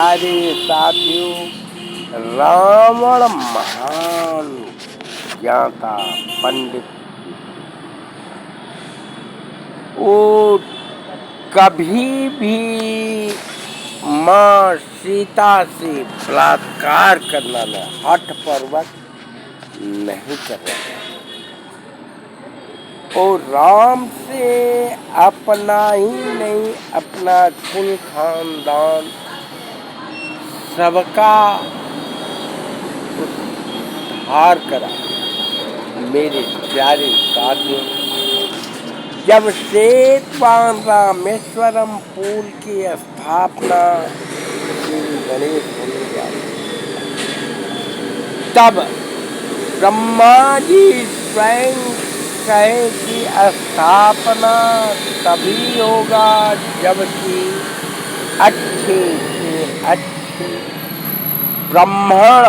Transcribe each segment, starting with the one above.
अरे साथियों, रावण महान ज्ञाता पंडित, वो कभी भी माँ सीता से बलात्कार करना न हठपूर्वक नहीं कर रहा। और राम से अपना ही नहीं, अपना कुल खानदान सबका उद्धार करा। मेरे प्यारे साथियों, जब श्वेतवान रामेश्वरम पुल की स्थापना श्री गणेश होने जाती, तब ब्रह्मा जी स्वयं कहे कि स्थापना तभी होगा जबकि अच्छे से अच्छे ब्राह्मण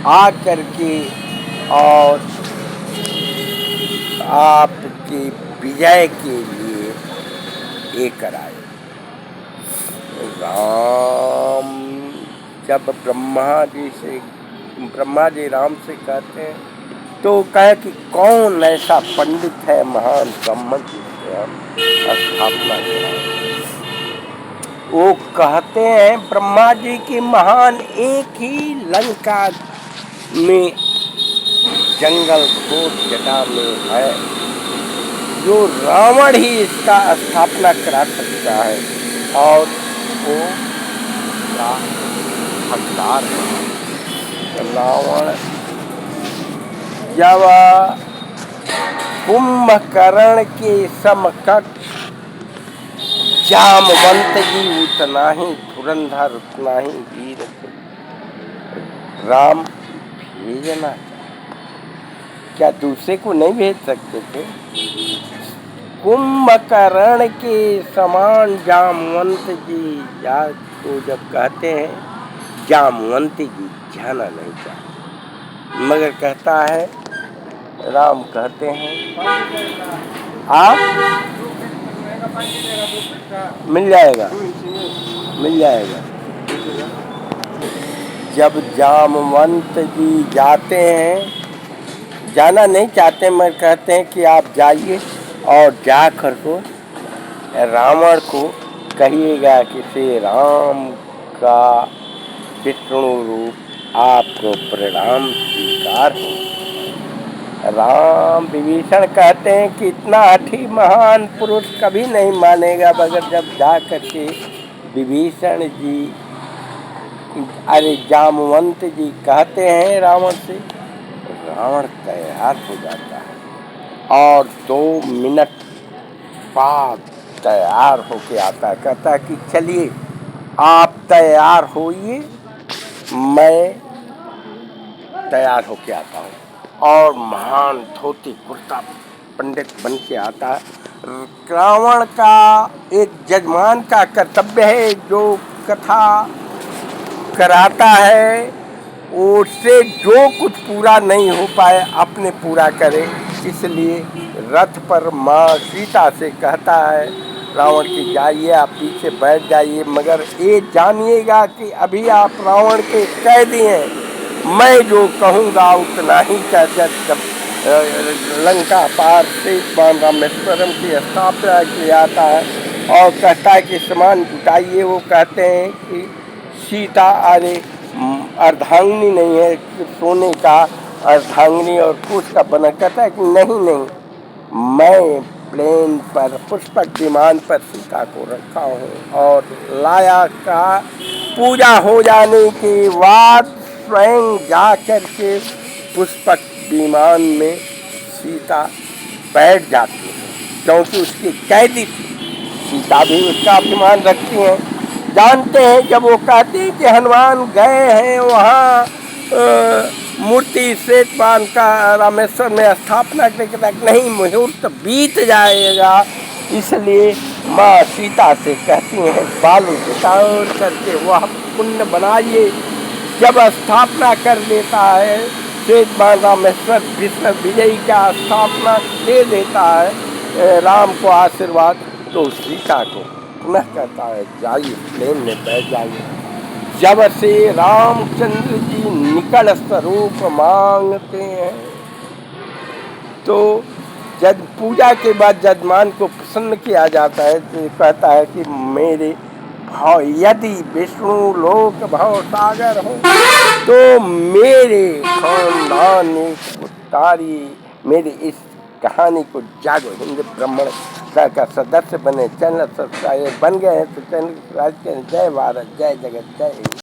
आकर के और आपकी विजय के लिए ये कराए। राम जब ब्रह्मा जी राम से कहते हैं तो कहे कि कौन ऐसा पंडित है महान ब्राह्मण जिससे हम स्थापना कराएं। वो कहते हैं ब्रह्मा जी की महान एक ही लंका में जंगल घोर जटा में है, जो रावण ही इसका स्थापना करा सकता है और वो हकदार है। रावण जब कुंभकर्ण के समकक्ष जामवंत जी उतना ही धुरंधर, उतना ही वीर राम भेजना, क्या दूसरे को नहीं भेज सकते थे? कुंभकर्ण के समान जामवंत जी या तो जब कहते हैं जामवंत जी जाना नहीं चाहते, मगर कहता है राम कहते हैं आप मिल जाएगा। जब जामवंत जी जाते हैं, जाना नहीं चाहते मगर कहते हैं कि आप जाइए और जाकर को रावण को कहिएगा कि श्री राम का विष्णु रूप आपको प्रणाम स्वीकार हो। राम विभीषण कहते हैं कि इतना हठी महान पुरुष कभी नहीं मानेगा, मगर जब जा करके विभीषण जी अरे जामवंत जी कहते हैं रावण से, रावण तैयार हो जाता है और 2 मिनट बाद तैयार होके आता है। कहता है कि चलिए आप तैयार होइए, मैं तैयार होके आता हूँ। और महान धोती कुर्ता पंडित बन के आता है। रावण का एक जजमान का कर्तव्य है, जो कथा कराता है उससे जो कुछ पूरा नहीं हो पाए अपने पूरा करे। इसलिए रथ पर माँ सीता से कहता है रावण की जाइए, आप पीछे बैठ जाइए, मगर ये जानिएगा कि अभी आप रावण के कैदी हैं, मैं जो कहूँगा उतना ही कहकर जब लंका पार से रामेश्वरम की स्थापना किया जाता है और कहता है कि सामान जुटाइए। वो कहते हैं कि सीता अरे अर्धांगिनी नहीं है, सोने का अर्धांगिनी और कुछ का बना। कहता है कि नहीं, मैं प्लेन पर पुष्पक विमान पर सीता को रखा हूँ और लाया का पूजा हो जाने के बाद स्वयं जा कर के पुष्पक विमान में सीता बैठ जाती है, क्योंकि उसकी कैदी थी। सीता भी उसका अभिमान रखती हैं। जानते हैं जब वो कहती हैं कि हनुमान गए हैं वहाँ मूर्ति श्वेतवान का रामेश्वर में स्थापना करने तक नहीं, मुहूर्त बीत जाएगा। इसलिए माँ सीता से कहती हैं बालू बितार करके वह पुण्य बनाइए। जब स्थापना कर देता है श्वेतवान रामेश्वर विष्णु विजयी का स्थापना दे देता है राम को आशीर्वाद, तो सीता को पुनः कहता है जाइए प्लेन में बैठ जाइए। जब से रामचंद्र जी निकल स्वरूप मांगते हैं, तो जब पूजा के बाद जजमान को प्रसन्न किया जाता है तो कहता है कि मेरे भाव यदि विष्णु लोक भाव सागर हो तो मेरे खानदान उत्तारी मेरी इस कहानी को जागो, हिंद ब्राह्मण का सदस्य बने। चैनल सब्सक्राइब बन गए हैं तो चैनल सब्सक्राइब करें। जय भारत, जय जगत, जय हिंद।